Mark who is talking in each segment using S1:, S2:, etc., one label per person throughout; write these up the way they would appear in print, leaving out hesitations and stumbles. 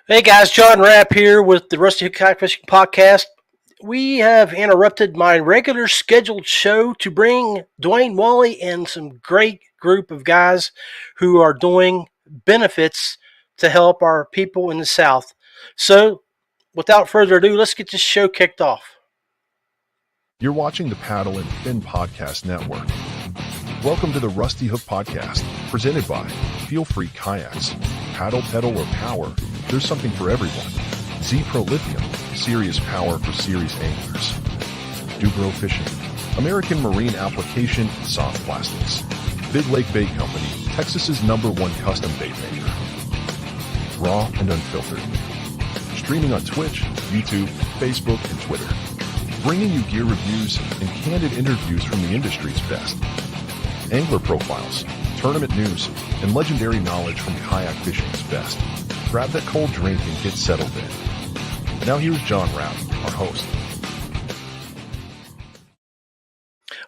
S1: Hey guys, John Rapp here with the Rusty Hook Kayak Fishing Podcast. We have interrupted my regular scheduled show to bring Dwayne, Walley, and some great group of guys who are doing benefits to help our people in the South. So, without further ado, let's get this show kicked off.
S2: You're watching the Paddle and Fin Podcast Network. Welcome to the Rusty Hook Podcast, presented by Feel Free Kayaks. Paddle, pedal, or power, there's something for everyone. Z-Pro Lithium, serious power for serious anglers. Dubro Fishing, American Marine Application Soft Plastics. Big Lake Bait Company, Texas's #1 custom bait maker. Raw and unfiltered. Streaming on Twitch, YouTube, Facebook, and Twitter. Bringing you gear reviews and candid interviews from the industry's best. Angler profiles, tournament news, and legendary knowledge from kayak fishing's best. Grab that cold drink and get settled in. Now here's John Rapp, our host.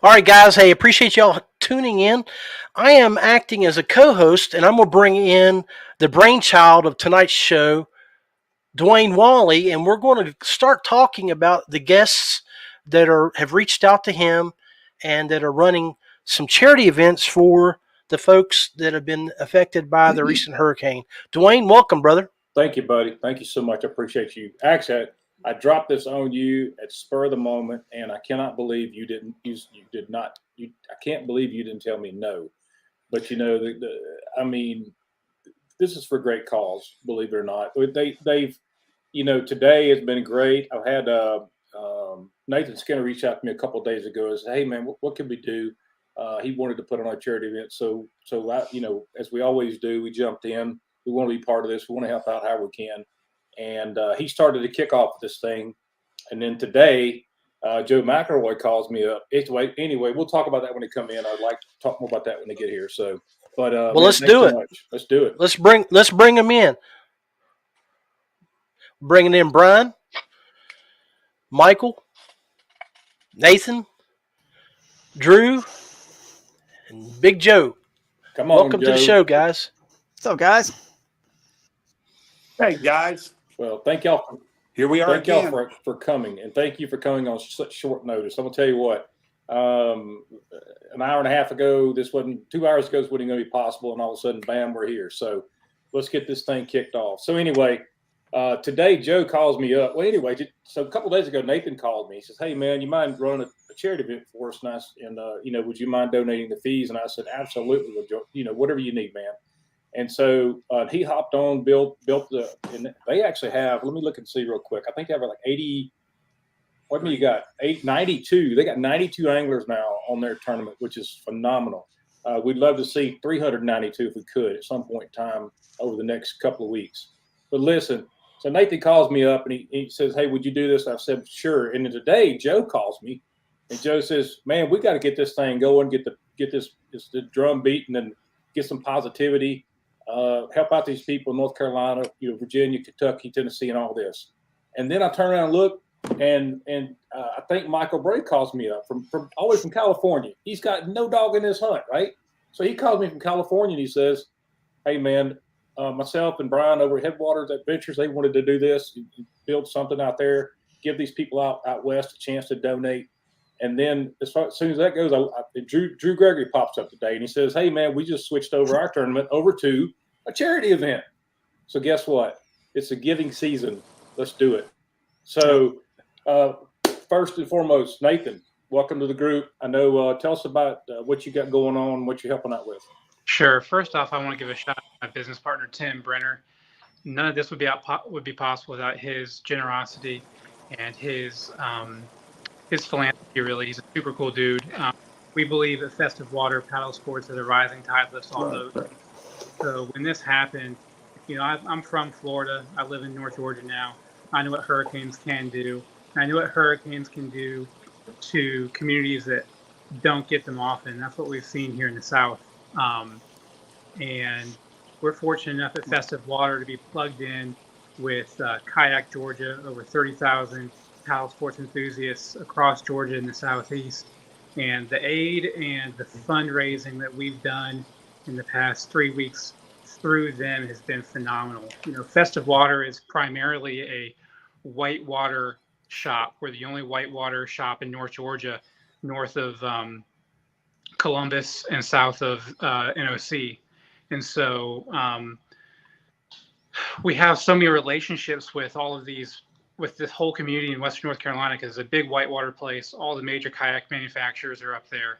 S1: All right, guys. Hey, appreciate y'all tuning in. I am acting as a co-host, and I'm going to bring in the brainchild of tonight's show, Dwayne Walley, and we're going to start talking about the guests that have reached out to him and that are running some charity events for the folks that have been affected by the recent hurricane. Dwayne, welcome, brother.
S3: Thank you, buddy. Thank you so much. I appreciate you. Actually, I dropped this on you at spur of the moment, and I cannot believe you didn't. You did not. I can't believe you didn't tell me no. But you know, I mean, this is for great cause. Believe it or not, they've, you know, today has been great. I've had Nathan Skinner reach out to me a couple of days ago and said, "Hey, man, what can we do?" He wanted to put on a charity event, so I, you know, as we always do, we jumped in. We want to be part of this. We want to help out how we can, and he started to kick off this thing. And then today, Joe McElroy calls me up. Anyway, we'll talk about that when they come in. I'd like to talk more about that when they get here. So, but well,
S1: let's do it.
S3: Let's do it.
S1: Let's bring them in. Bringing in Brian, Michael, Nathan, Drew, and Big Joe.
S3: Come on,
S1: welcome
S3: Joe.
S1: to the show, guys.
S4: What's up, guys?
S5: Hey, guys.
S3: Well, thank y'all.
S5: Here we are
S3: Thank
S5: again.
S3: y'all for coming, and thank you for coming on such short notice. I'm gonna tell you what. An hour and a half ago, 2 hours ago, this wasn't going to be possible, and all of a sudden, bam, we're here. So let's get this thing kicked off. So anyway, today Joe calls me up. Well, anyway, so a couple of days ago, Nathan called me. He says, "Hey, man, you mind running a charity event for us?" And you know, would you mind donating the fees? And I said, "Absolutely, you know, whatever you need, man." And so he hopped on, built and they actually have. Let me look and see real quick. I think they have like 80. What do you got? 92. They got 92 anglers now on their tournament, which is phenomenal. We'd love to see 392 if we could at some point in time over the next couple of weeks. But listen, so Nathan calls me up and he says, "Hey, would you do this?" I said, "Sure." And then today Joe calls me and Joe says, "Man, we got to get this thing going, get the drum beating and get some positivity, help out these people in North Carolina, you know, Virginia, Kentucky, Tennessee, and all this." And then I turn around and look, and I think Michael Bray calls me up from all the way from California. He's got no dog in his hunt, right? So he calls me from California and he says, "Hey, man, myself and Brian over at Headwaters Adventures, they wanted to do this, build something out there, give these people out west a chance to donate." And then as soon as that goes, Drew Gregory pops up today and he says, "Hey, man, we just switched over our tournament over to a charity event. So guess what? It's a giving season. Let's do it." So first and foremost, Nathan, welcome to the group. I know, tell us about what you got going on, what you're helping out with.
S6: Sure. First off, I want to give a shout out to my business partner, Tim Brenner.
S4: none of this would be possible without his generosity and his philanthropy. Really, he's a super cool dude. We believe that festive water paddle sports are the rising tide lifts all boats. So when this happened, I'm from Florida. I live in North Georgia now. I know what hurricanes can do. I know what hurricanes can do to communities that don't get them often. That's what we've seen here in the South. And we're fortunate enough at Festive Water to be plugged in with Kayak Georgia, over 30,000 paddle sports enthusiasts across Georgia and the Southeast. And the aid and the fundraising that we've done in the past 3 weeks through them has been phenomenal. Festive Water is primarily a whitewater shop. We're the only whitewater shop in North Georgia, north of Columbus and south of NOC. And so we have so many relationships with all of these, with this whole community in Western North Carolina, because it's a big whitewater place. All the major kayak manufacturers are up there.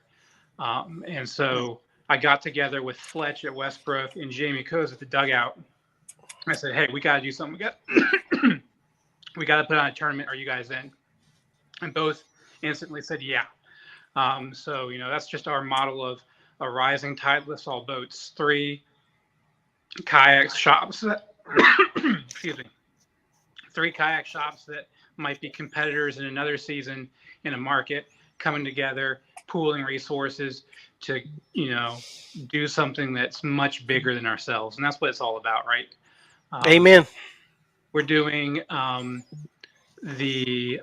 S4: And so I got together with Fletch at Westbrook and Jamie Coase at the Dugout. I said, hey, we got to do something. We got to put on a tournament. Are you guys in? And both instantly said, yeah. So, that's just our model of a rising tide lifts all boats. 3 kayak shops that, excuse me, 3 kayak shops that might be competitors in another season in a market coming together, pooling resources to, do something that's much bigger than ourselves. And that's what it's all about, right?
S1: Amen.
S4: We're doing the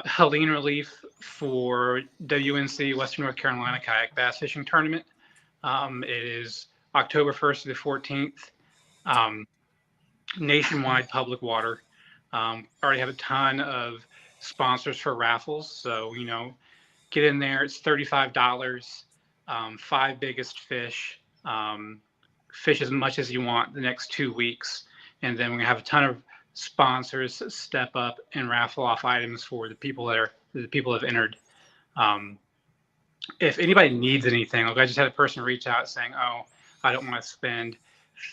S4: Helene Relief for WNC Western North Carolina Kayak Bass Fishing Tournament. It is October 1st to the 14th. Nationwide public water. Already have a ton of sponsors for raffles. So, get in there. It's $35. 5 biggest fish. Fish as much as you want the next 2 weeks. And then we're going to have a ton of sponsors step up and raffle off items for the people that have entered. If anybody needs anything, like I just had a person reach out saying, oh, I don't want to spend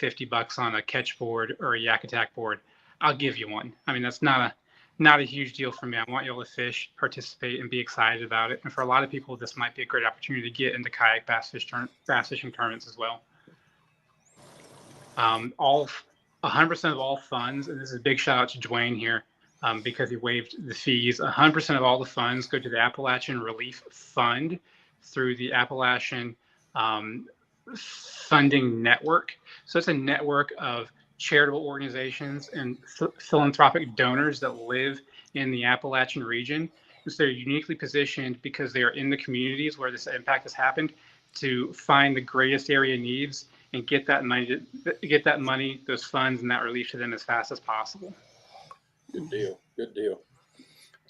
S4: $50 on a catch board or a yak attack board. I'll give you one. I mean, that's not a huge deal for me. I want you all to fish, participate, and be excited about it. And for a lot of people, this might be a great opportunity to get into kayak bass fishing tournaments as well. 100% of all funds, and this is a big shout out to Dwayne here, because he waived the fees. 100% of all the funds go to the Appalachian Relief Fund through the Appalachian Funding Network. So it's a network of charitable organizations and philanthropic donors that live in the Appalachian region. So they're uniquely positioned because they are in the communities where this impact has happened to find the greatest area needs and get that money, those funds, and that relief to them as fast as possible.
S3: Good deal.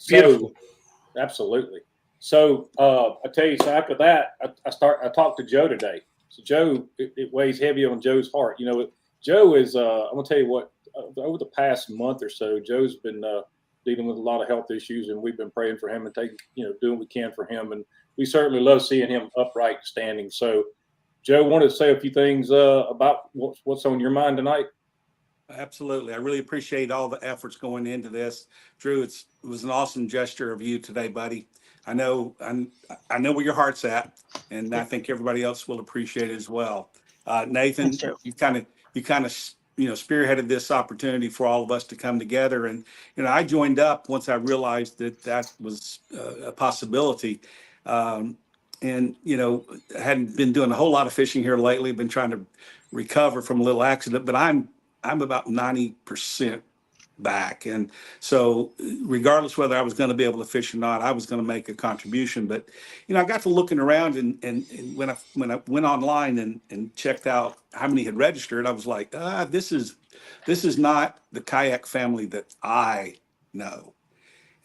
S1: Beautiful.
S3: So, absolutely. So I tell you, so after that, I talked to Joe today. So Joe, it weighs heavy on Joe's heart. Joe is, I'm gonna tell you what, over the past month or so, Joe's been dealing with a lot of health issues, and we've been praying for him and doing what we can for him. And we certainly love seeing him upright, standing. So Joe, wanted to say a few things about what's on your mind tonight.
S5: Absolutely. I really appreciate all the efforts going into this. Drew, it was an awesome gesture of you today, buddy. I know where your heart's at, and I think everybody else will appreciate it as well. Nathan, you kind of spearheaded this opportunity for all of us to come together. And, I joined up once I realized that was a possibility. And, I hadn't been doing a whole lot of fishing here lately, been trying to recover from a little accident, but I'm about 90% back. And so regardless whether I was going to be able to fish or not, I was going to make a contribution. But, I got to looking around and when I went online and checked out how many had registered, I was like, this is not the kayak family that I know.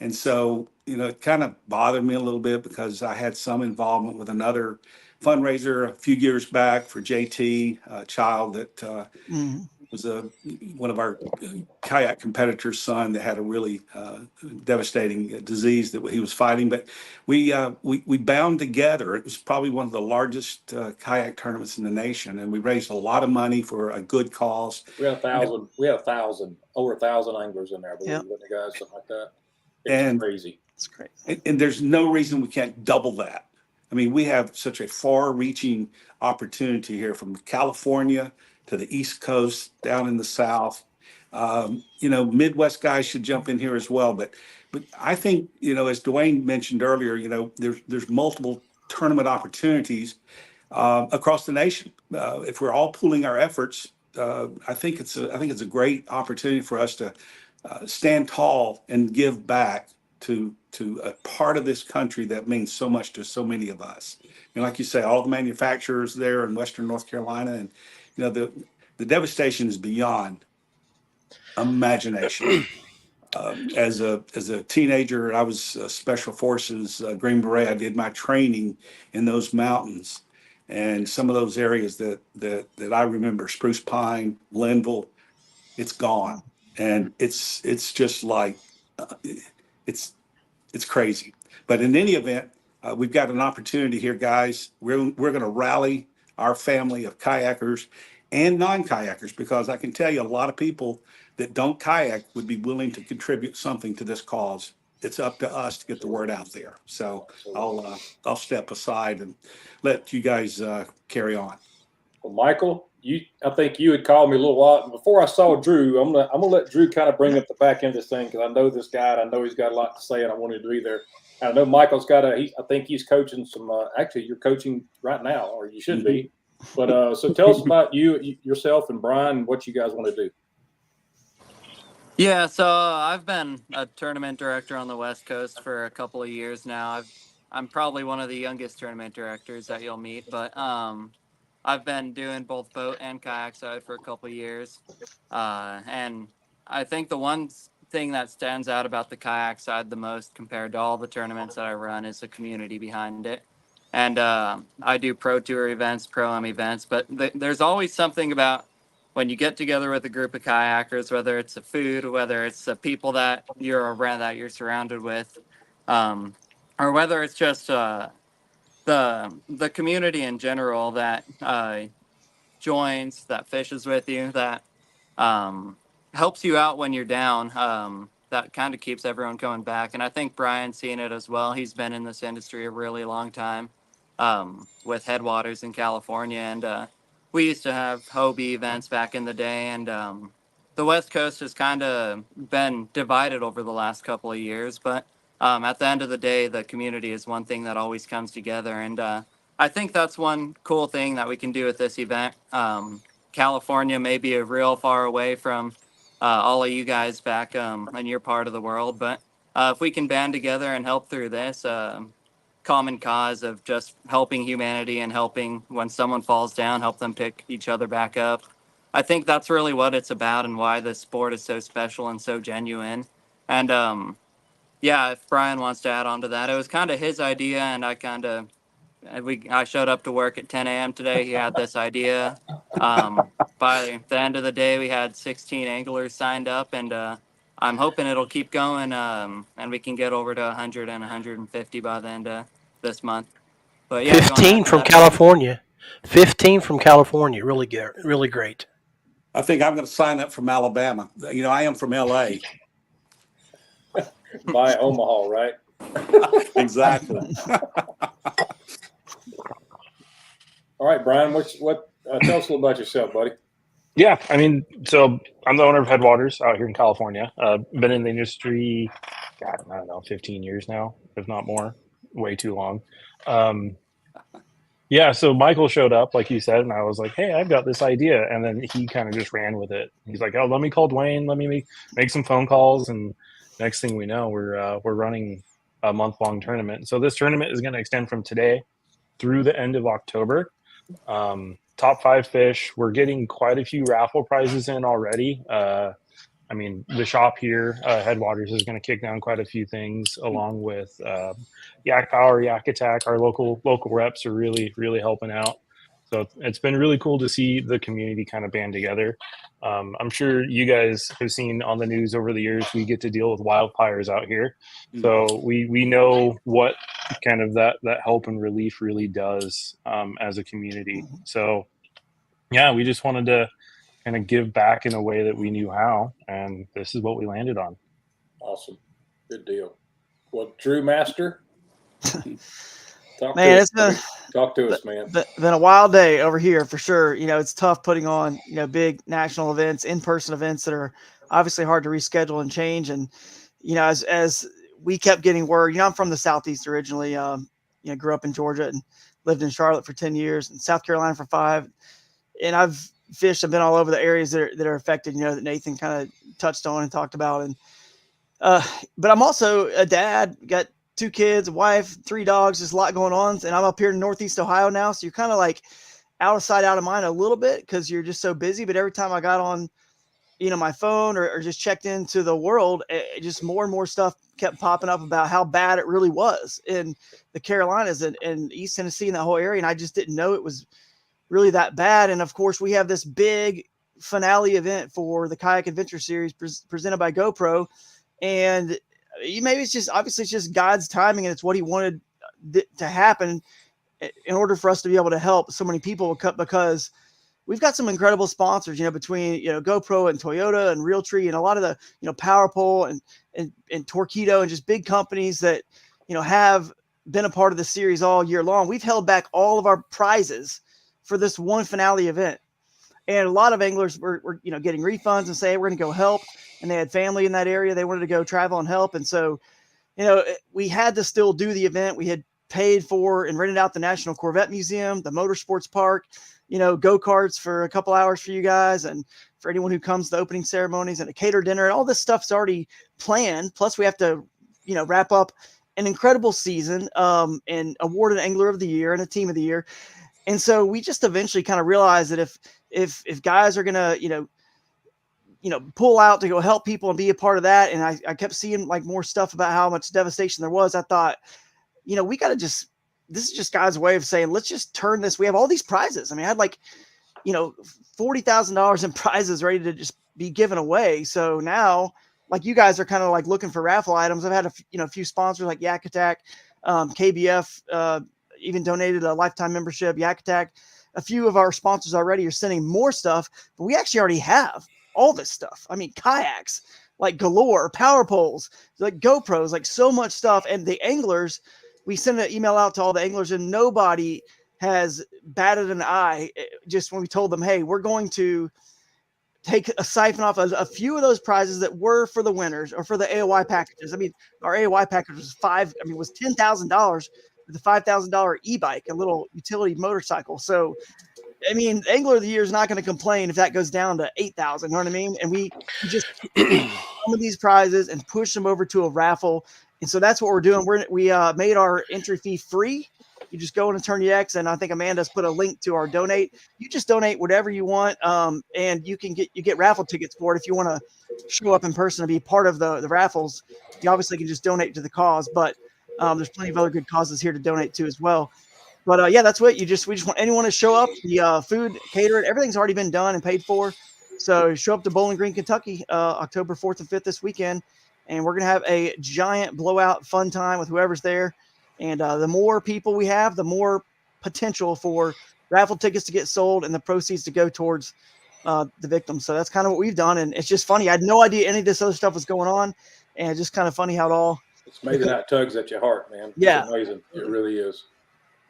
S5: And so, it kind of bothered me a little bit because I had some involvement with another fundraiser a few years back for JT, a child that was one of our kayak competitors' son that had a really devastating disease that he was fighting. But we bound together. It was probably one of the largest kayak tournaments in the nation, and we raised a lot of money for a good cause.
S3: We had 1,000. We had 1,000, over 1,000 anglers in there. I believe,
S6: Yep.
S3: wasn't it, guys, something like that. It's crazy.
S6: It's great.
S5: And there's no reason we can't double that. I mean, we have such a far-reaching opportunity here from California to the East Coast, down in the South. Midwest guys should jump in here as well. But I think, as Dwayne mentioned earlier, there's multiple tournament opportunities across the nation. If we're all pooling our efforts, I think it's a great opportunity for us to stand tall and give back to a part of this country that means so much to so many of us. Like you say, all the manufacturers there in Western North Carolina, and the devastation is beyond imagination. As a teenager, I was Special Forces, Green Beret. I did my training in those mountains, and some of those areas that I remember, Spruce Pine, Linville, it's gone, and it's just like it's crazy. But in any event, we've got an opportunity here, guys. We're going to rally our family of kayakers and non-kayakers, because I can tell you a lot of people that don't kayak would be willing to contribute something to this cause. It's up to us to get the word out there. So I'll step aside and let you guys carry on.
S3: Well, Michael, I think you had called me a little while before I saw Drew. I'm gonna let Drew kind of bring up the back end of this thing, because I know this guy and I know he's got a lot to say, and I wanted to be there. And I know Michael's got I think he's coaching some. Actually, you're coaching right now, or you should be. But so tell us about yourself and Brian, and what you guys want to do.
S6: Yeah, so I've been a tournament director on the West Coast for a couple of years now. I'm probably one of the youngest tournament directors that you'll meet, but I've been doing both boat and kayak side for a couple of years. And I think the one thing that stands out about the kayak side the most compared to all the tournaments that I run is the community behind it. And I do pro tour events, pro-am events, but there's always something about when you get together with a group of kayakers, whether it's the food, whether it's the people that you're around, that you're surrounded with, or whether it's just the community in general that joins, that fishes with you, that helps you out when you're down. That kind of keeps everyone coming back. And I think Brian's seen it as well. He's been in this industry a really long time with Headwaters in California. And we used to have Hobie events back in the day. And the West Coast has kind of been divided over the last couple of years. But at the end of the day, the community is one thing that always comes together. And I think that's one cool thing that we can do with this event. California may be a real far away from all of you guys back in your part of the world. But if we can band together and help through this common cause of just helping humanity and helping when someone falls down, help them pick each other back up. I think that's really what it's about and why this sport is so special and so genuine. And yeah, if Brian wants to add on to that, it was kind of his idea, and I showed up to work at 10 a.m. today. He had this idea. By the end of the day, we had 16 anglers signed up, and I'm hoping it'll keep going, and we can get over to 100 and 150 by the end of this month. But yeah,
S1: 15 from California. 15 from California. Really good. Really great.
S5: I think I'm going to sign up from Alabama. I am from LA.
S3: By Omaha, right?
S5: Exactly.
S3: All right, Brian, tell us a little about yourself, buddy.
S7: Yeah, so I'm the owner of Headwaters out here in California. Been in the industry, God, I don't know, 15 years now, if not more, way too long. Yeah, so Michael showed up, like you said, and I was like, hey, I've got this idea. And then he kind of just ran with it. He's like, oh, let me call Dwayne. Let me make some phone calls. And next thing we know, we're running a month-long tournament. So this tournament is going to extend from today through the end of October. Top 5 fish. We're getting quite a few raffle prizes in already. The shop here, Headwaters, is going to kick down quite a few things, along with Yak Power, Yak Attack. Our local reps are really, really helping out. So it's been really cool to see the community kind of band together. I'm sure you guys have seen on the news over the years, we get to deal with wildfires out here. So we know what kind of that help and relief really does as a community. So yeah, we just wanted to kind of give back in a way that we knew how, and this is what we landed on.
S3: Awesome. Good deal. Well, Drew Master, talk
S8: Man,
S3: to
S8: it's been
S3: us. Talk to us, man.
S8: been a wild day over here for sure. You know, it's tough putting on, you know, big national events, in-person events that are obviously hard to reschedule and change. And, you know, as we kept getting word, you know, I'm from the Southeast originally, you know, grew up in Georgia and lived in Charlotte for 10 years and South Carolina for 5. And I've fished and been all over the areas that are affected, you know, that Nathan kind of touched on and talked about. And, but I'm also a dad, got 2 kids, a wife, 3 dogs, just a lot going on. And I'm up here in Northeast Ohio now. So you're kind of like out of sight, out of mind a little bit because you're just so busy. But every time I got on, you know, my phone or just checked into the world, just more and more stuff kept popping up about how bad it really was in the Carolinas and East Tennessee and that whole area. And I just didn't know it was really that bad. And of course we have this big finale event for the Kayak Adventure Series presented by GoPro. And maybe it's just, obviously it's just God's timing and it's what he wanted to happen in order for us to be able to help so many people, because we've got some incredible sponsors, you know, between, you know, GoPro and Toyota and Realtree and a lot of the, you know, PowerPole and Torqeedo and just big companies that, you know, have been a part of the series all year long. We've held back all of our prizes for this one finale event. And a lot of anglers were you know, getting refunds and say, hey, we're going to go help. And they had family in that area. They wanted to go travel and help. And so, you know, we had to still do the event. We had paid for and rented out the National Corvette Museum, the Motorsports Park, you know, go-karts for a couple hours for you guys. And for anyone who comes to the opening ceremonies and a catered dinner, and all this stuff's already planned. Plus we have to, you know, wrap up an incredible season and award an Angler of the Year and a Team of the Year. And so we just eventually kind of realized that if guys are going to, you know, pull out to go help people and be a part of that. And I kept seeing like more stuff about how much devastation there was. I thought, you know, we got to this is just God's way of saying, let's just turn this. We have all these prizes. I mean, I had like, you know, $40,000 in prizes ready to just be given away. So now, like, you guys are kind of like looking for raffle items. I've had a few sponsors like Yak Attack, KBF, even donated a lifetime membership, Yak Attack. A few of our sponsors already are sending more stuff, but we actually already have all this stuff. I mean, kayaks, like galore, power poles, like GoPros, like so much stuff. And the anglers, we sent an email out to all the anglers and nobody has batted an eye. Just when we told them, hey, we're going to take a siphon off a few of those prizes that were for the winners or for the AOY packages. I mean, our AOY package was was $10,000 with a $5,000 e-bike, a little utility motorcycle. So, I mean, Angler of the Year is not going to complain if that goes down to 8,000. You know what I mean? And we just some of these prizes and push them over to a raffle. And so that's what we're doing. We made our entry fee free. You just go in and turn your X, and I think Amanda's put a link to our donate. You just donate whatever you want, and you get raffle tickets for it if you want to show up in person and be part of the raffles. You obviously can just donate to the cause, but there's plenty of other good causes here to donate to as well. But yeah, that's what we just want anyone to show up. The food, catered, everything's already been done and paid for. So show up to Bowling Green, Kentucky, October 4th and 5th this weekend, and we're gonna have a giant blowout fun time with whoever's there. And the more people we have, the more potential for raffle tickets to get sold and the proceeds to go towards the victims. So that's kind of what we've done. And it's just funny. I had no idea any of this other stuff was going on. And it's just kind of funny how it all.
S3: It's amazing how it tugs at your heart, man.
S8: Yeah.
S3: It's amazing. It really is.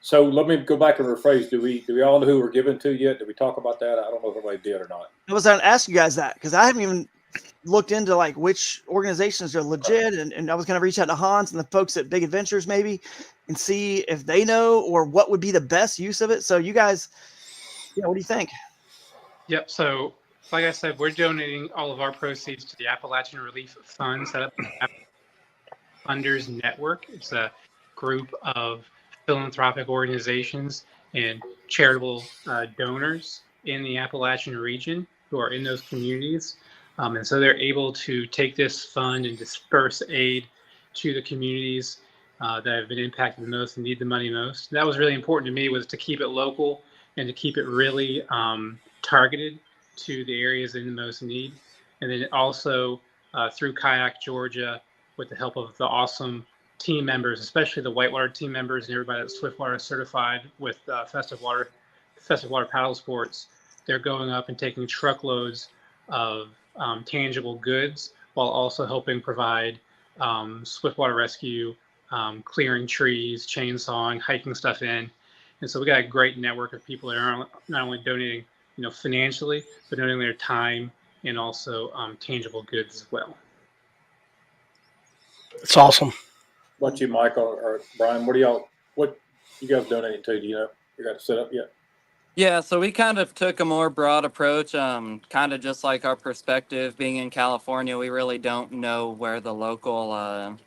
S3: So let me go back and rephrase. Do we all know who we're giving to yet? Did we talk about that? I don't know if everybody did or not.
S8: I was going to ask you guys that because I haven't even looked into like which organizations are legit, and I was going to reach out to Hans and the folks at Big Adventures maybe and see if they know or what would be the best use of it. So you guys, what do you think?
S4: Yep. So like I said, we're donating all of our proceeds to the Appalachian Relief Fund set up Funders Network. It's a group of philanthropic organizations and charitable donors in the Appalachian region who are in those communities. And so they're able to take this fund and disperse aid to the communities that have been impacted the most and need the money most. That was really important to me, was to keep it local, and to keep it really targeted to the areas in the most need. And then also through Kayak Georgia, with the help of the awesome team members, especially the whitewater team members and everybody that's Swiftwater certified with Festive Water Paddle Sports, they're going up and taking truckloads of tangible goods while also helping provide Swiftwater rescue, clearing trees, chainsawing, hiking stuff in. And so we got a great network of people that are not only donating, financially, but donating their time and also tangible goods as well.
S1: It's awesome.
S3: What about you, Michael or Brian? What you guys donating to? Do you know you got it set up yet?
S6: Yeah, so we kind of took a more broad approach, kind of just like our perspective being in California. We really don't know where the local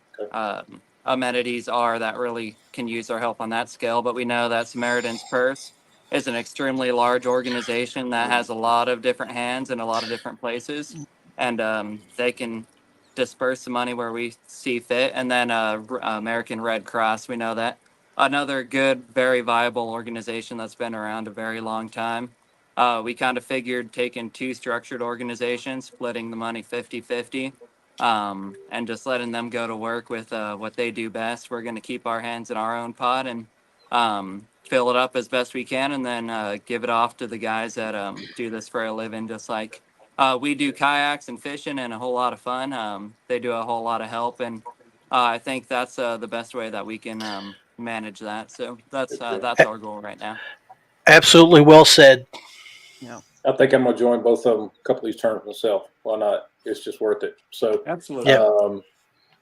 S6: amenities are that really can use our help on that scale, but we know that Samaritan's Purse is an extremely large organization that has a lot of different hands in a lot of different places, and they can disperse the money where we see fit. And then American Red Cross, we know that another good, very viable organization that's been around a very long time. We kind of figured taking two structured organizations, splitting the money 50-50, and just letting them go to work with what they do best. We're going to keep our hands in our own pot and fill it up as best we can, and then give it off to the guys that do this for a living, just like we do kayaks and fishing and a whole lot of fun. They do a whole lot of help, and I think that's the best way that we can manage that. So that's our goal right now.
S1: Absolutely well said.
S8: Yeah.
S3: I think I'm gonna join both of them. A couple of these tournaments myself. Why not? It's just worth it. So
S5: Absolutely.
S1: Yeah.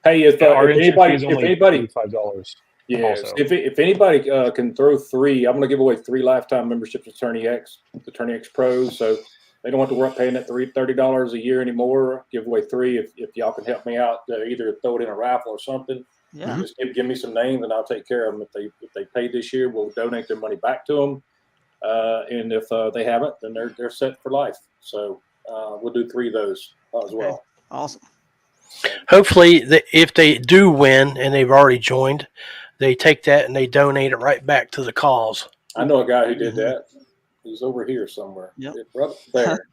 S3: Hey, if
S7: Our
S3: anybody,
S7: is only $5.
S3: yes,
S7: also.
S3: if anybody can throw three, I'm gonna give away 3 lifetime memberships to Tourney X Pros. So they don't have to work paying that $30 a year anymore. Give away 3 if y'all can help me out. Either throw it in a raffle or something.
S8: Yeah.
S3: Just give me some names and I'll take care of them. If they pay this year, we'll donate their money back to them. And if they haven't, then they're set for life. So we'll do 3 of those as well.
S8: Okay. Awesome.
S1: Hopefully, if they do win and they've already joined, they take that and they donate it right back to the cause.
S3: I know a guy who did that. He's over here somewhere.
S8: Yep.
S3: There.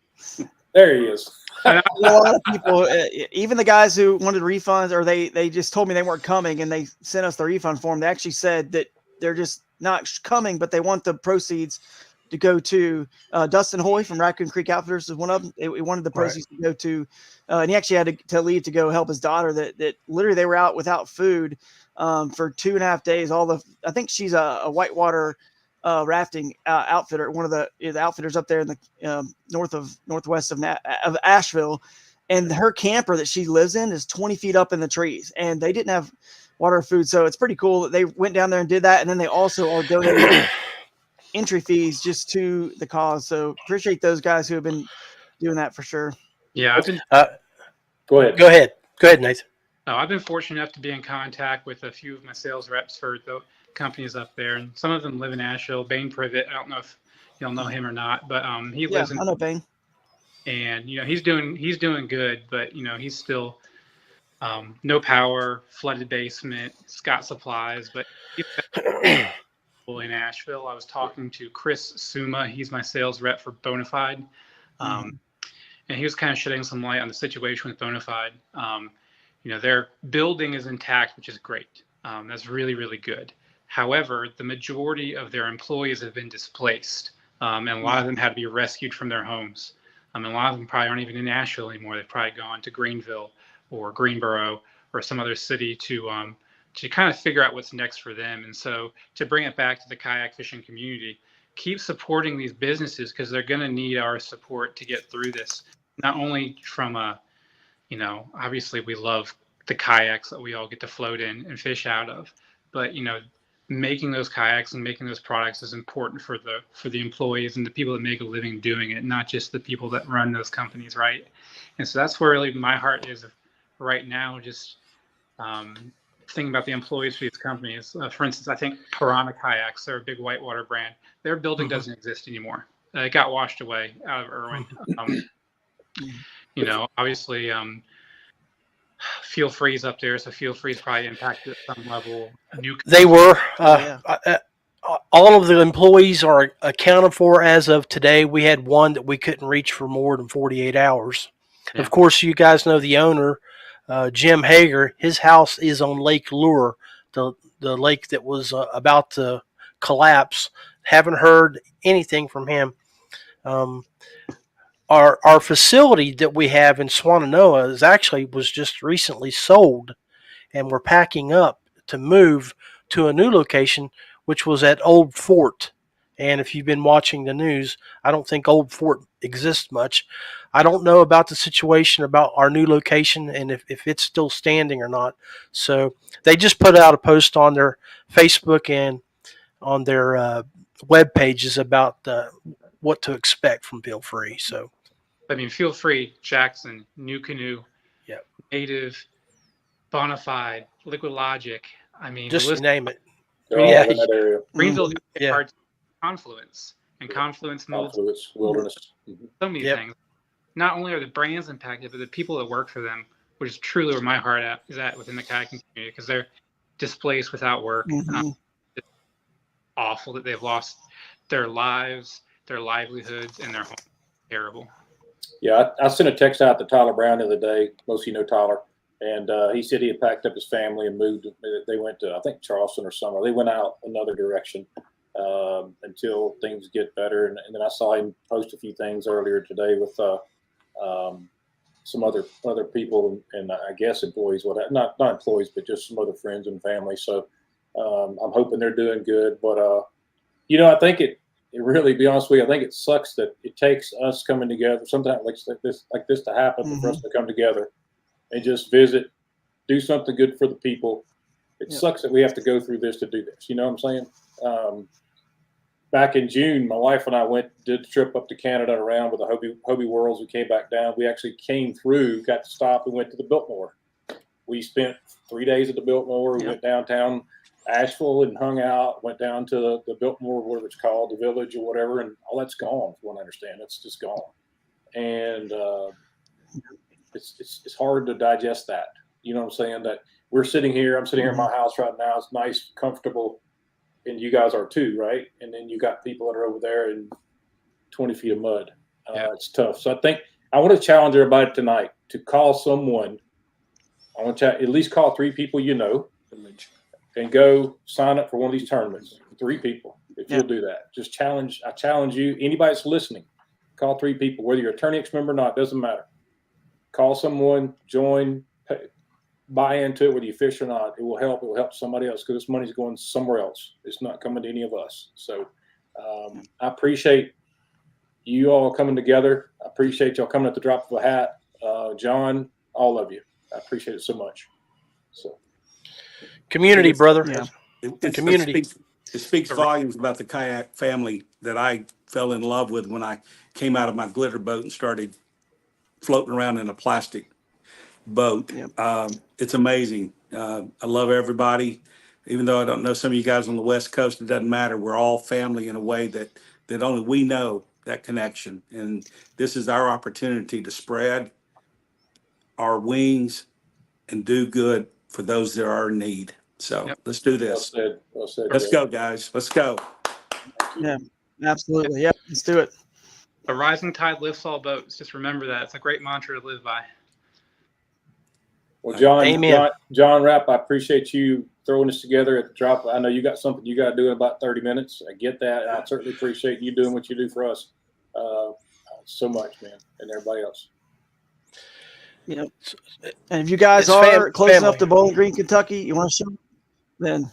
S3: There he is.
S8: A lot of people, even the guys who wanted refunds, or they just told me they weren't coming and they sent us the refund form. They actually said that they're just not coming, but they want the proceeds to go to Dustin Hoy from Raccoon Creek Outfitters is one of them. He wanted the proceeds to go to, and he actually had to leave to go help his daughter that literally they were out without food for 2.5 days. I think she's a whitewater rafting outfitter, one of the outfitters up there in the northwest of Asheville, and her camper that she lives in is 20 feet up in the trees, and they didn't have water or food. So it's pretty cool that they went down there and did that, and then they also are donating entry fees just to the cause. So appreciate those guys who have been doing that for sure.
S4: Yeah, I've been.
S3: Go ahead.
S1: Go ahead, Nathan.
S4: I've been fortunate enough to be in contact with a few of my sales reps for the companies up there, and some of them live in Asheville. Bane Privet, I don't know if you'll know him or not, but he lives in.
S8: I know Bane.
S4: And he's doing good, but he's still no power, flooded basement. He's got supplies, but in Asheville. I was talking to Chris Suma. He's my sales rep for Bonafide. And he was kind of shedding some light on the situation with Bonafide. Their building is intact, which is great. That's really, really good. However, the majority of their employees have been displaced, and a lot of them had to be rescued from their homes. And a lot of them probably aren't even in Asheville anymore. They've probably gone to Greenville or Greenboro or some other city to kind of figure out what's next for them. And so to bring it back to the kayak fishing community, keep supporting these businesses because they're going to need our support to get through this. Not only from obviously we love the kayaks that we all get to float in and fish out of, but making those kayaks and making those products is important for the employees and the people that make a living doing it, not just the people that run those companies, right? And so that's where really my heart is right now, just thinking about the employees for these companies. For instance, I think Piranha Kayaks, they're a big whitewater brand. Their building doesn't exist anymore. It got washed away out of Irwin. Obviously, Feel Free's up there, so Feel Free's probably impacted at some level.
S1: They were. all of the employees are accounted for as of today. We had one that we couldn't reach for more than 48 hours.
S4: Yeah.
S1: Of course, you guys know the owner, Jim Hager. His house is on Lake Lure, the lake that was about to collapse. Haven't heard anything from him. Our facility that we have in Swannanoa was just recently sold, and we're packing up to move to a new location, which was at Old Fort. And if you've been watching the news, I don't think Old Fort exists much. I don't know about the situation about our new location and if it's still standing or not. So they just put out a post on their Facebook and on their web pages about what to expect from Feel Free. So,
S4: I mean, Feel Free, Jackson, New Canoe,
S1: yep.
S4: Native, Bonafide, Liquid Logic. I mean,
S1: Just
S4: the list,
S1: name it.
S3: They're all
S1: Yeah.
S3: in that area.
S4: Greenville,
S1: Yeah.
S4: hard Confluence, and Confluence moved
S3: Confluence, Wilderness. Mhm.
S4: so many
S1: Yep.
S4: things. Not only are the brands impacted, but the people that work for them, which is truly where my heart is at within the kayaking community, because they're displaced without work.
S8: Mhm.
S4: It's awful that they've lost their lives, their livelihoods, and their home. Terrible.
S3: Yeah, I sent a text out to Tyler Brown the other day. Most of you know Tyler. And he said he had packed up his family and moved. They went to, I think, Charleston or somewhere. They went out another direction until things get better. And then I saw him post a few things earlier today with some other people and I guess employees, not employees, but just some other friends and family. So I'm hoping they're doing good. But I think it really, be honest with you, I think it sucks that it takes us coming together, sometimes like this to happen, for us to come together and just visit, do something good for the people. It sucks that we have to go through this to do this. You know what I'm saying? Back in June, my wife and I did the trip up to Canada and around with the Hobie Worlds. We came back down. We actually came through, got to stop and went to the Biltmore. We spent 3 days at the Biltmore. We went downtown Asheville and hung out, went down to the Biltmore, whatever it's called, the village or whatever, and all that's gone, from what I understand. It's just gone. And it's hard to digest that. You know what I'm saying? That I'm sitting here in my house right now. It's nice, comfortable, and you guys are too, right? And then you got people that are over there in 20 feet of mud. It's tough. So I think I want to challenge everybody tonight to call someone. I want to at least call 3 people you know and go sign up for one of these tournaments. 3 people, if you'll do that. I challenge you, anybody that's listening, call 3 people, whether you're a Turn X member or not, doesn't matter. Call someone, join, buy into it, whether you fish or not. It will help. It will help somebody else because this money's going somewhere else. It's not coming to any of us. So I appreciate you all coming together. I appreciate y'all coming at the drop of a hat. John, all of you. I appreciate it so much. So
S1: Community, brother.
S8: Yeah.
S1: Community.
S5: It speaks volumes about the kayak family that I fell in love with when I came out of my glitter boat and started floating around in a plastic boat. It's amazing. I love everybody. Even though I don't know some of you guys on the West Coast, it doesn't matter. We're all family in a way that only we know that connection. And this is our opportunity to spread our wings and do good for those that are in need. So let's do this.
S3: well said,
S5: Let's go, guys. Let's go.
S8: Yeah, absolutely. Yep, let's do it.
S4: A rising tide lifts all boats. Just remember that. It's a great mantra to live by.
S3: Well, John,
S1: Amen.
S3: John Rapp, I appreciate you throwing this together at the drop. I know you got something you got to do in about 30 minutes. I get that. And I certainly appreciate you doing what you do for us so much, man, and everybody else.
S8: And if you guys are close enough to Bowling Green, Kentucky, you want to show, then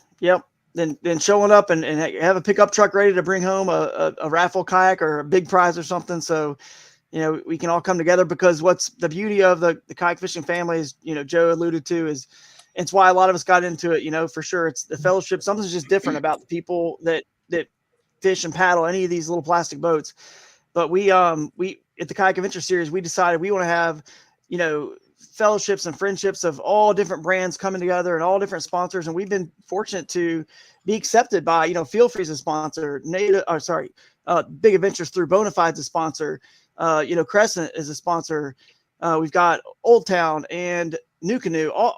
S8: then showing up and have a pickup truck ready to bring home a raffle kayak or a big prize or something. So, we can all come together, because what's the beauty of the kayak fishing family is, Joe alluded to, is it's why a lot of us got into it, for sure. It's the fellowship. Something's just different about the people that fish and paddle any of these little plastic boats. But we at the Kayak Adventure Series, we decided we want to have, fellowships and friendships of all different brands coming together and all different sponsors. And we've been fortunate to be accepted by, Feel Free as a sponsor, Big Adventures through Bonafide's a sponsor, Crescent is a sponsor. We've got Old Town and New Canoe, a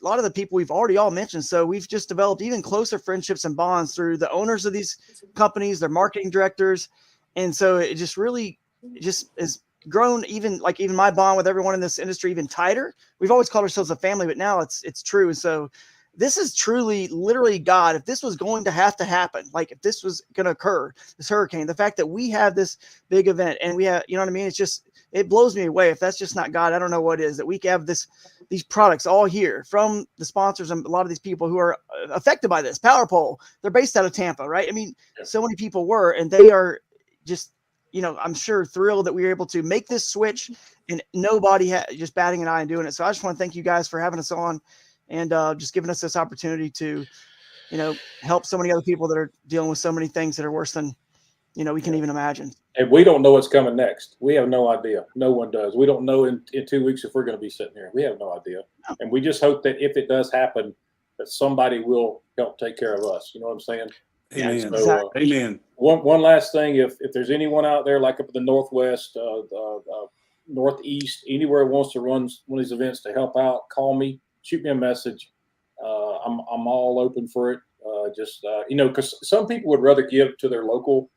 S8: lot of the people we've already all mentioned. So we've just developed even closer friendships and bonds through the owners of these companies, their marketing directors. And so it just really just has grown, even my bond with everyone in this industry even tighter. We've always called ourselves a family, but now it's true. And so this is truly, literally God. If this was going to have to happen, like if this was going to occur, this hurricane, the fact that we have this big event and we have, you know what I mean? It blows me away. If that's just not God, I don't know what is, that we have these products all here from the sponsors and a lot of these people who are affected by this. Power Pole, they're based out of Tampa, right? I mean, so many people were, and they are just, I'm sure thrilled that we were able to make this switch and nobody just batting an eye and doing it. So I just want to thank you guys for having us on and just giving us this opportunity to, help so many other people that are dealing with so many things that are worse than, we can even imagine.
S3: And we don't know what's coming next. We have no idea. No one does. We don't know in 2 weeks if we're going to be sitting here. We have no idea. And we just hope that if it does happen, that somebody will help take care of us. You know what I'm saying?
S5: Amen.
S3: So,
S8: Exactly.
S5: Amen.
S3: One last thing, if there's anyone out there like up in the Northwest, Northeast, anywhere wants to run one of these events to help out, call me, shoot me a message. I'm all open for it. Because some people would rather give to their local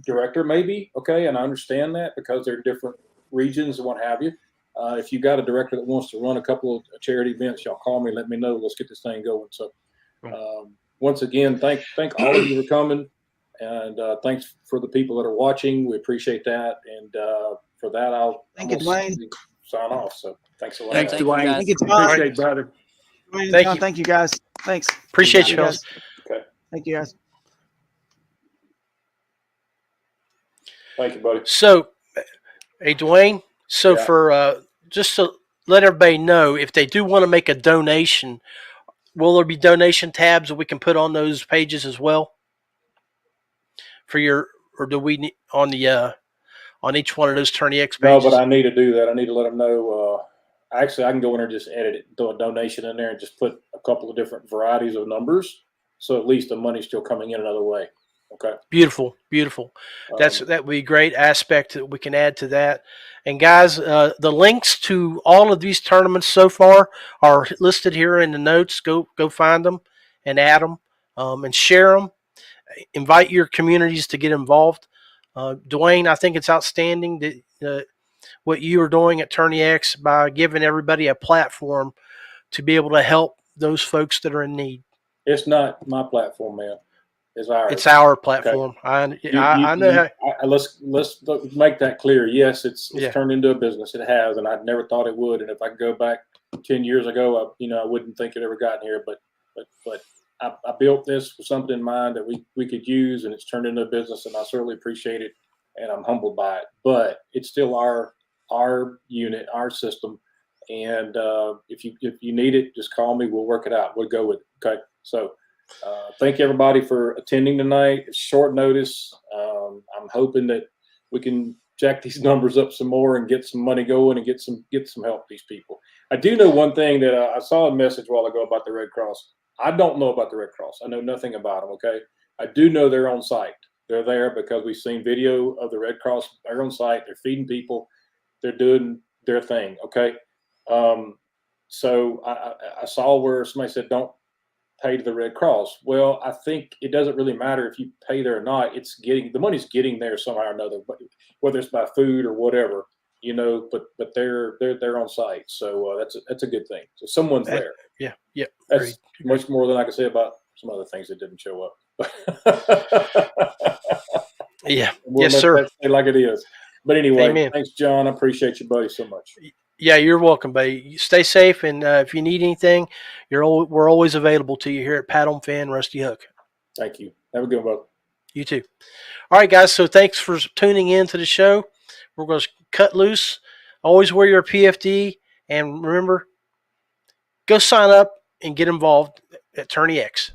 S3: director, maybe. Okay, and I understand that because they're different regions and what have you. If you got a director that wants to run a couple of charity events, y'all call me, let me know. Let's get this thing going. So, once again, thank all of you for coming, and thanks for the people that are watching. We appreciate that, and for that,
S8: Thank you, Dwayne.
S3: Sign off. So, thanks a lot.
S5: Thanks,
S6: Thank you,
S5: Dwayne.
S6: guys.
S8: Thank you, Tom.
S5: Appreciate it, brother.
S8: Dwayne,
S1: Thank
S8: Tom,
S1: you.
S8: Thank you, guys. Thanks.
S1: Appreciate you,
S8: guys.
S1: fellas.
S3: Okay.
S8: Thank you, guys.
S3: Thank you, buddy.
S1: So, hey, Dwayne. So
S3: Yeah.
S1: for just to let everybody know, if they do want to make a donation, will there be donation tabs that we can put on those pages as well? Or do we need on each one of those Tourney X
S3: No,
S1: pages?
S3: but I need to do that. I need to let them know. Actually, I can go in there and just edit it, throw a donation in there, and just put a couple of different varieties of numbers, so at least the money's still coming in another way. Okay.
S1: Beautiful. That would be a great aspect that we can add to that. And guys, the links to all of these tournaments so far are listed here in the notes. Go find them and add them and share them. Invite your communities to get involved. Dwayne, I think it's outstanding that what you are doing at Tourney X by giving everybody a platform to be able to help those folks that are in need.
S3: It's not my platform, man. It's ours.
S1: It's our platform.
S3: Okay.
S1: I know.
S3: Let's make that clear. Yes, it's
S1: Yeah.
S3: turned into a business. It has, and I never thought it would. And if I could go back 10 years ago, I wouldn't think it ever gotten here. But I built this with something in mind that we could use, and it's turned into a business, and I certainly appreciate it, and I'm humbled by it. But it's still our unit, our system, and if you need it, just call me. We'll work it out. We'll go with it. Okay, so. Thank everybody for attending tonight. It's short notice. I'm hoping that we can jack these numbers up some more and get some money going and get some help to these people. I do know one thing that I saw a message a while ago about the Red Cross. I don't know about the Red Cross. I know nothing about them. Okay, I do know they're on site. They're there because we've seen video of the Red Cross. They're on site. They're feeding people. They're doing their thing. Okay, so I saw where somebody said don't pay to the Red Cross. Well, I think it doesn't really matter if you pay there or not. The money's getting there somehow or another, whether it's by food or whatever, but they're on site. So that's a good thing. So someone's there.
S1: Yeah.
S3: That's much more than I can say about some other things that didn't show up.
S1: Yeah.
S3: We'll
S1: yes,
S3: let
S1: sir.
S3: that stay like it is. But anyway,
S1: Amen.
S3: Thanks, John. I appreciate you, buddy, so much.
S1: Yeah, you're welcome, buddy. Stay safe, and if you need anything, we're always available to you here at Paddle and Fin Rusty Hook.
S3: Thank you. Have a good one, brother.
S1: You too. All right, guys. So thanks for tuning in to the show. We're going to cut loose. Always wear your PFD, and remember, go sign up and get involved at Tourney X.